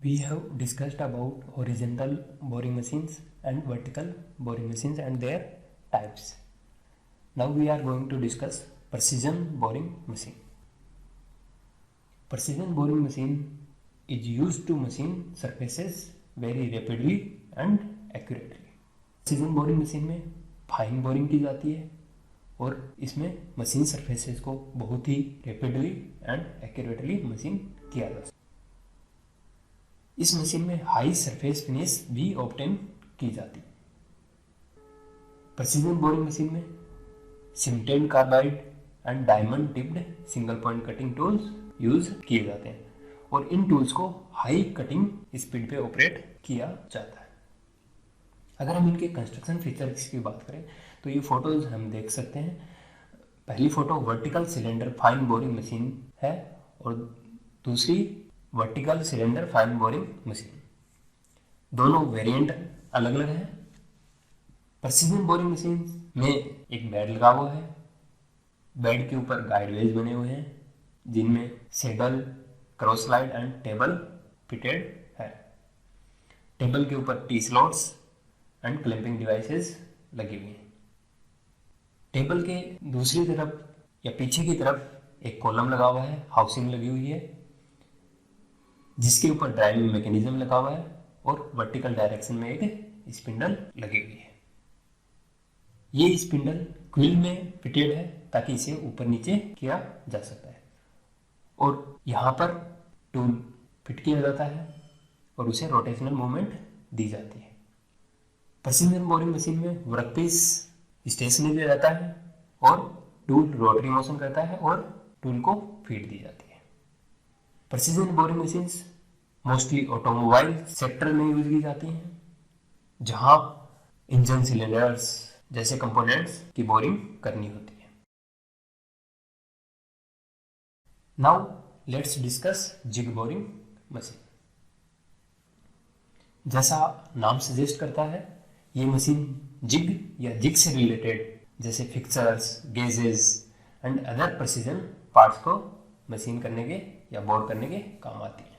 We have discussed about horizontal boring machines and vertical boring machines and their types. Now we are going to discuss precision boring machine. Precision boring machine is used to machine surfaces very rapidly and accurately. Precision boring machine में fine boring की जाती है और इसमें machine surfaces को बहुत ही rapidly and accurately machine किया जा सकता है। इस मशीन में हाई सरफेस फिनिश भी ऑब्टेन की जाती है। प्रेसिजन बोरिंग मशीन में sintered carbide and diamond tipped single point cutting tools use किए जाते हैं और इन टूल्स को हाई कटिंग स्पीड पे ऑपरेट किया जाता है। अगर हम इनके कंस्ट्रक्शन फीचर्स की बात करें तो ये फोटोज हम देख सकते हैं। पहली photo vertical cylinder fine boring machine है और दूसरी vertical cylinder fine boring machine. दोनों वेरिएंट अलग अलग हैं। प्रेसिजन बोरिंग मशीन में एक बेड लगा हुआ है। बेड के ऊपर गाइडवेज बने हुए हैं जिनमें saddle, cross slide and table fitted है। टेबल के ऊपर T slots and clamping devices लगी हुई हैं। टेबल के दूसरी तरफ या पीछे की तरफ एक कॉलम लगा हुआ है, हाउसिंग लगी हुई है जिसके ऊपर ड्राइविंग मैकेनिज्म लगा हुआ है और वर्टिकल डायरेक्शन में एक स्पिंडल लगी हुई है। ये स्पिंडल क्विल में फिटेड है ताकि इसे ऊपर नीचे किया जा सकता है और यहाँ पर टूल फिट किया जाता है और उसे रोटेशनल मूवमेंट दी जाती है। प्रेसिजन बोरिंग मशीन में वर्कपीस स्टेशनरी रहता है और टूल रोटरी मोशन करता है और टूल को फीड दी जाती है। Precision boring machines mostly automobile sector में यूज की जाती हैं जहां इंजन सिलेंडर्स जैसे कंपोनेंट्स की बोरिंग करनी होती है। Now let's discuss jig boring machine. जैसा नाम सजेस्ट करता है ये मशीन जिग या जिग से रिलेटेड जैसे fixers, gauges and other precision parts को मशीन करने के या बोर करने के काम आती है।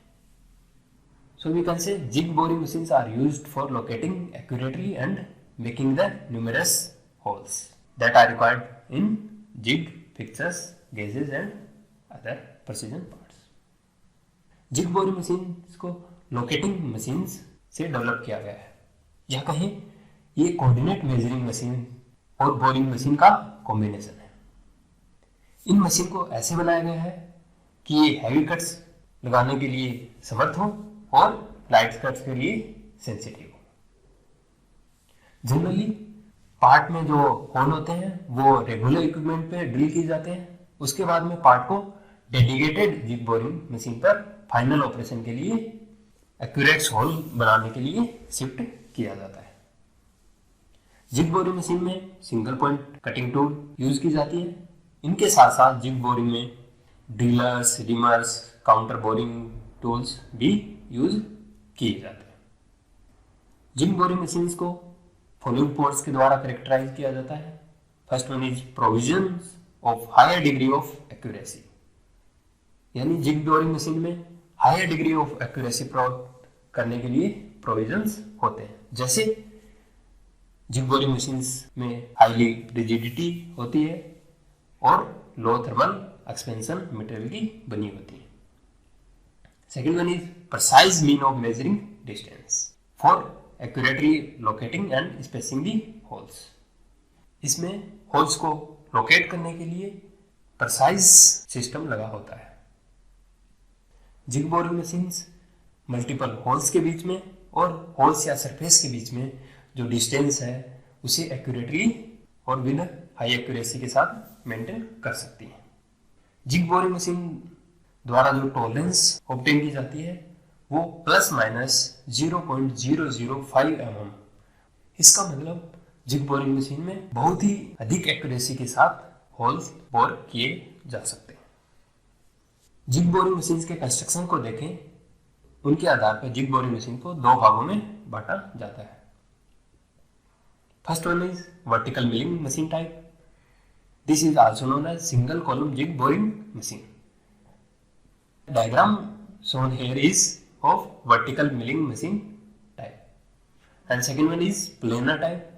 So we can say jig boring machines are used for locating accurately and making the numerous holes that are required in jig, fixers, gauges and other precision parts. Jig boring machines को locating machines से develop किया गया है या कहें ये coordinate measuring machine और boring machine का कॉम्बिनेशन है। इन मशीन को ऐसे बनाया गया है कि ये हैवी कट्स लगाने के लिए समर्थ हो और लाइट कट्स के लिए सेंसिटिव हो। जनरली पार्ट में जो होल होते हैं वो रेगुलर इक्विपमेंट पे ड्रिल किए जाते हैं। उसके बाद में पार्ट को डेडिकेटेड जिग बोरिंग मशीन पर फाइनल ऑपरेशन के लिए एक्यूरेट होल बनाने के लिए शिफ्ट किया जाता है। जिग बोरिंग मशीन में single point cutting tool use की जाती है। इनके साथ साथ जिग बोरिंग में drillers, reamers, counter boring tools भी यूज किए जाते हैं। जिग बोरिंग मशीन्स को फॉलोइंग पॉइंट्स के द्वारा कैरेक्टराइज किया जाता है। First one is provision of higher degree of accuracy, यानी जिग बोरिंग मशीन में हायर डिग्री ऑफ एक्यूरेसी प्राप्त करने के लिए प्रोविजंस होते हैं। जैसे जिग बोरिंग मशीन्स में हाईली रिजिडिटी होती है और लो थर्मल एक्सपेंशन मटेरियल की बनी होती है। Second one is precise mean of measuring distance for accurately locating and spacing the holes. इसमें होल्स को लोकेट करने के लिए प्रिसाइज सिस्टम लगा होता है। Jig boring machines multiple holes के बीच में और होल्स या सरफेस के बीच में जो डिस्टेंस है उसे एक्यूरेटली और विद हाई एक्यूरेसी के साथ मेंटेन कर सकती है। जिग बोरिंग मशीन द्वारा जो टॉलरेंस ऑब्टेन की जाती है वो प्लस माइनस 0.005 mm। इसका मतलब जिग बोरिंग मशीन में बहुत ही अधिक एक्यूरेसी के साथ होल्स बोर किए जा सकते हैं। जिग बोरिंग मशीन के कंस्ट्रक्शन को देखें, उनके आधार पर जिग बोरिंग मशीन को दो भागों में बांटा जाता है। First one is vertical milling machine type. This is also known as single column jig boring machine. Diagram shown here is of vertical milling machine type. And second one is planar type.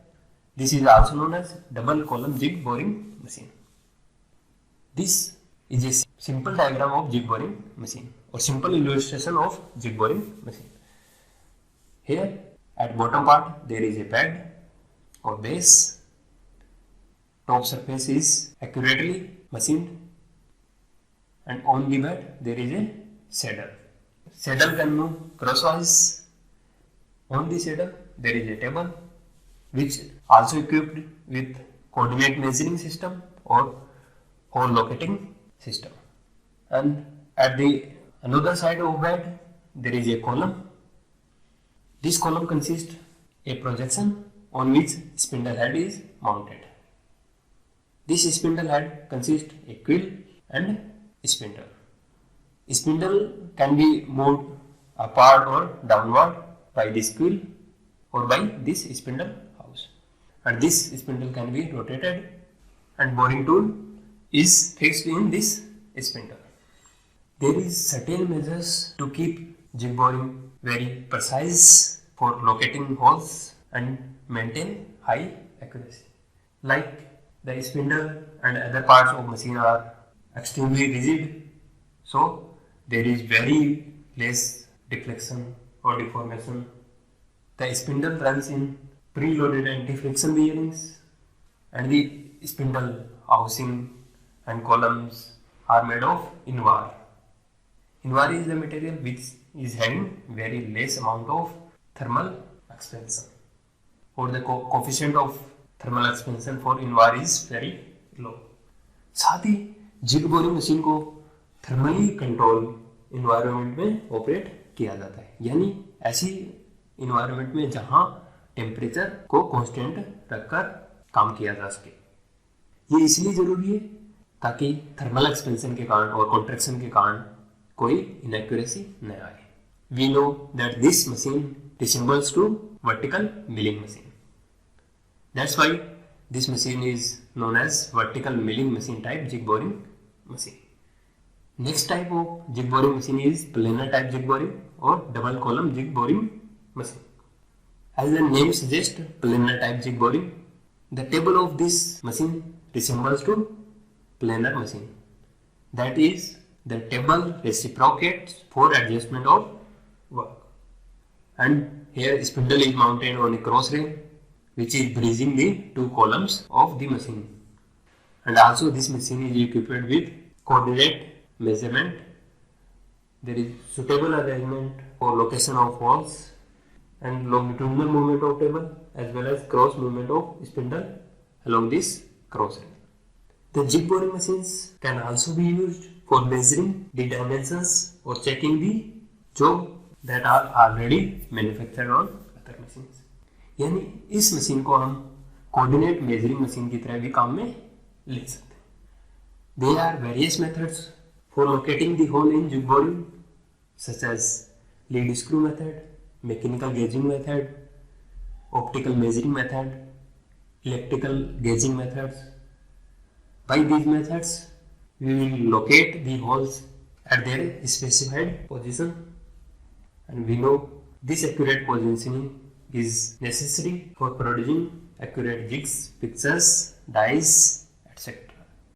This is also known as double column jig boring machine. This is a simple diagram of jig boring machine or simple illustration of jig boring machine. Here at bottom part there is a bed or base. Top surface is accurately machined, and on the bed there is a saddle. Saddle can move crosswise. On the saddle there is a table which also equipped with coordinate measuring system or hole locating system. And at the another side of bed there is a column. This column consists a projection on which spindle head is mounted. This spindle head consists a quill and spindle. Spindle can be moved upward or downward by this quill or by this spindle house, and this spindle can be rotated, and boring tool is fixed in this spindle. There is certain measures to keep jig boring very precise for locating holes and maintain high accuracy. Like the spindle and other parts of machine are extremely rigid, so there is very less deflection or deformation. The spindle runs in preloaded anti-friction bearings, and the spindle housing and columns are made of Invar. Invar is the material which is having very less amount of thermal expansion, or the coefficient of thermal expansion for Invar is very low. साथ ही zig boring machine को thermally control environment में operate किया जाता है, यानी ऐसी environment में जहां टेम्परेचर को कांस्टेंट रखकर काम किया जा सके. ये इसलिए जरूरी है ताकि थर्मल एक्सपेंशन के कारण और कॉन्ट्रैक्शन के कारण कोई इनएक्यूरेसी न आए. We know that this machine resembles to vertical milling machine. That's why this machine is known as vertical milling machine type jig boring machine. Next type of jig boring machine is planar type jig boring or double column jig boring machine. As the name suggests, planar type jig boring, the table of this machine resembles to planar machine. That is, the table reciprocates for adjustment of work. And here spindle is mounted on a cross rail which is bridging the two columns of the machine. And also this machine is equipped with coordinate measurement. There is suitable arrangement for location of holes and longitudinal movement of table as well as cross movement of spindle along this cross rail. The jig boring machines can also be used for measuring the dimensions or checking the job that are already manufactured on other machines. यानी इस machine को हम coordinate measuring machine की तरह भी काम में ले सकते हैं. There are various methods for locating the hole in jig boring, such as lead screw method, mechanical gauging method, optical measuring method, electrical gauging methods. By these methods, we will locate the holes at their specified position, and we know this accurate positioning is necessary for producing accurate jigs, fixtures, dies, etc.